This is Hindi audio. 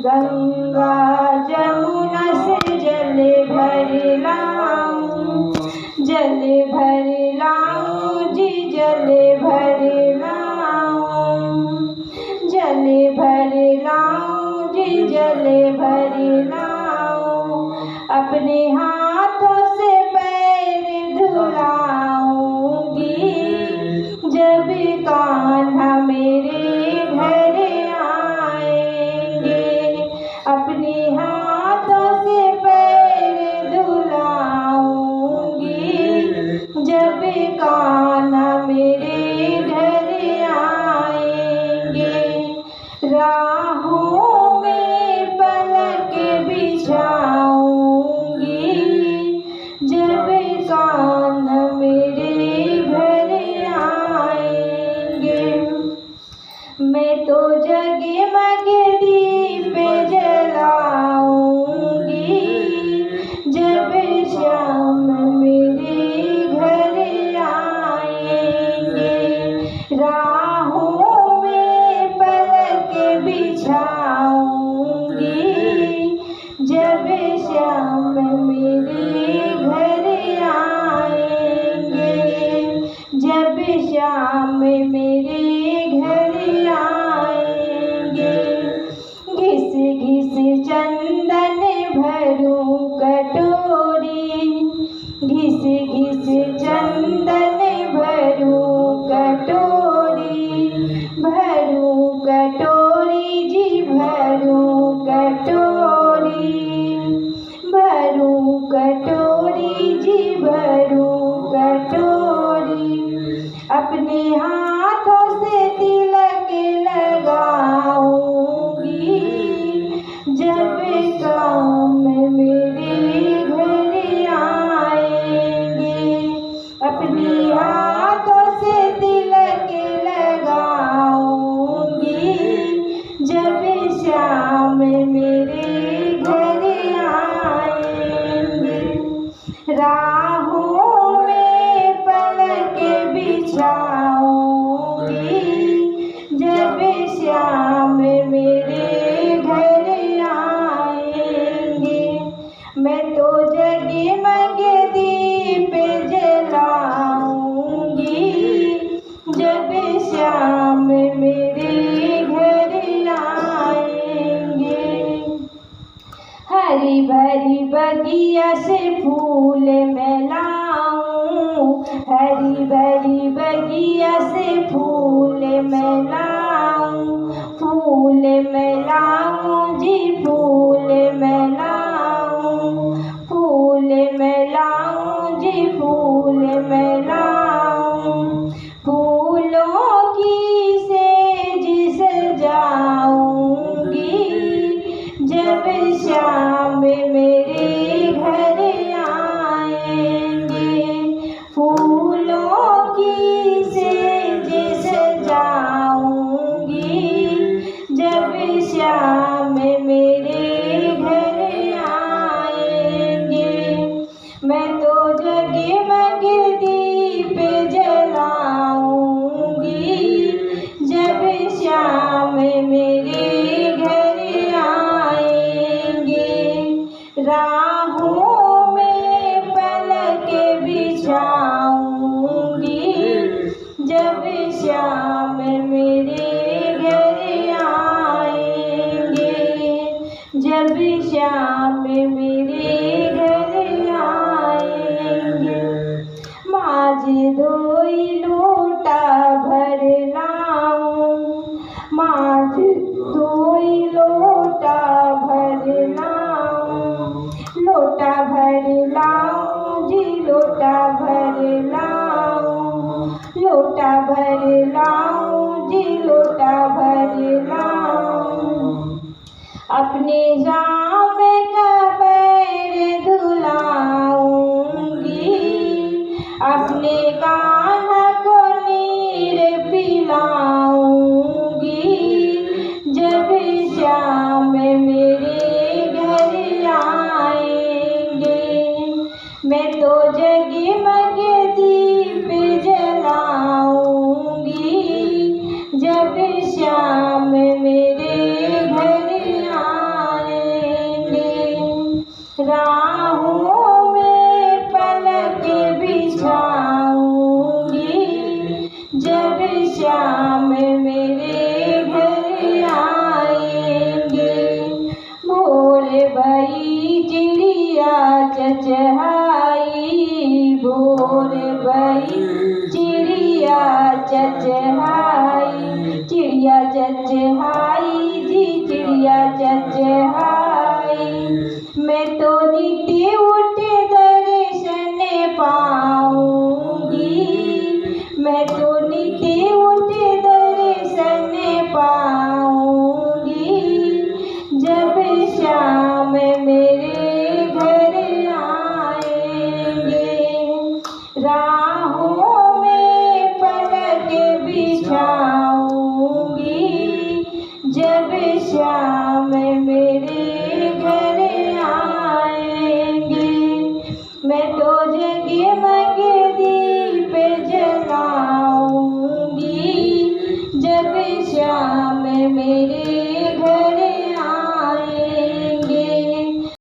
गंगा जमुना से जल भर लाऊं, जल भर लाऊं जी, जल भर लाऊं, जल भर लाऊं जी, जल भर लाऊं। अपने हाथों से पैर धुलाऊंगी, जब कान्हा मेरे घर आएंगे। अपने हाथों से पैर धुलाऊंगी, जब कान्हा मेरे घर आएंगे। राहों में पलक बिछाऊंगी, जब कान्हा मेरे घर आएंगे। मैं तो जगमग दीप जलाऊंगी, जब श्याम मेरे घर आएंगे। राहों में पलक बिछाऊंगी, जब श्याम मेरे घर आएंगे। जब श्याम मेरे घर आएंगे। घिस घिस चंदन भरूं कटोरी, घिस घिस चंदन भरूं कटोरी, भरूं कटोरी जी, भरूं कटोरी, भरूं कटोरी जी, भरूं कटोरी। अपने हाथों से तिलक लगाऊंगी, जब काम मेरे घर आएंगे। अपने हाथों से तिलक लगाऊंगी, जब श्याम मेरे घर आएंगे। राहों में पलक बिछाऊंगी, जब श्याम मेरे घर आएंगे। मैं तो जगमग दीप जलाऊंगी, जब श्याम मेरे घर आएंगे। हरी भरी बगिया से फूल मैं लाऊं, हरी भरी बगिया से फूल मैं लाऊं, फूल मैं लाऊं जी, फूल मैं लाऊं, फूल मैं लाऊं जी, फूल मैं लाऊं। फूलों की सेज सजाऊंगी, जब श्याम मेरे घर आएंगे। फूलों की सेज सजाऊंगी, जब श्याम मेरे घर आएंगे। मैं तो जगमग दीप जलाऊंगी, जब श्याम मेरे घर आएंगे। राहों में पलक बिछाऊंगी, जब श्याम मेरे घर आएंगे। जब श्याम मेरे घर आएंगे। माझ धोई लोटा भर लाऊं, माझ धोई लोटा भर लाऊं, लोटा भर लाऊं जी, लोटा भर लाऊं, लोटा भर लाऊं जी, लोटा भर लाऊं। अपने जाम का पैर धुलाऊंगी, अपने कान्हा को नीर पिलाऊंगी, जब श्याम मेरे घर आएंगे। मैं तो जगमग दीप जलाऊंगी, जब श्याम मेरे घर मेरे घर आएंगे। भोर भई चिड़िया चचहाई, भोर भई चिड़िया चचहाई, चिड़िया चचहाई जी चिड़िया चचहाई। मैं तो नित्य उठ दर्शन पाऊंगी, मैं तो नित्य उठ दर्शन पाऊंगी। जब श्याम मेरे घर आएंगे, राहों में पलक बिछाऊंगी। जब श्याम मेरे घर आएंगे, मैं तो जगमग दीप जलाऊंगी। जब श्याम मेरे घर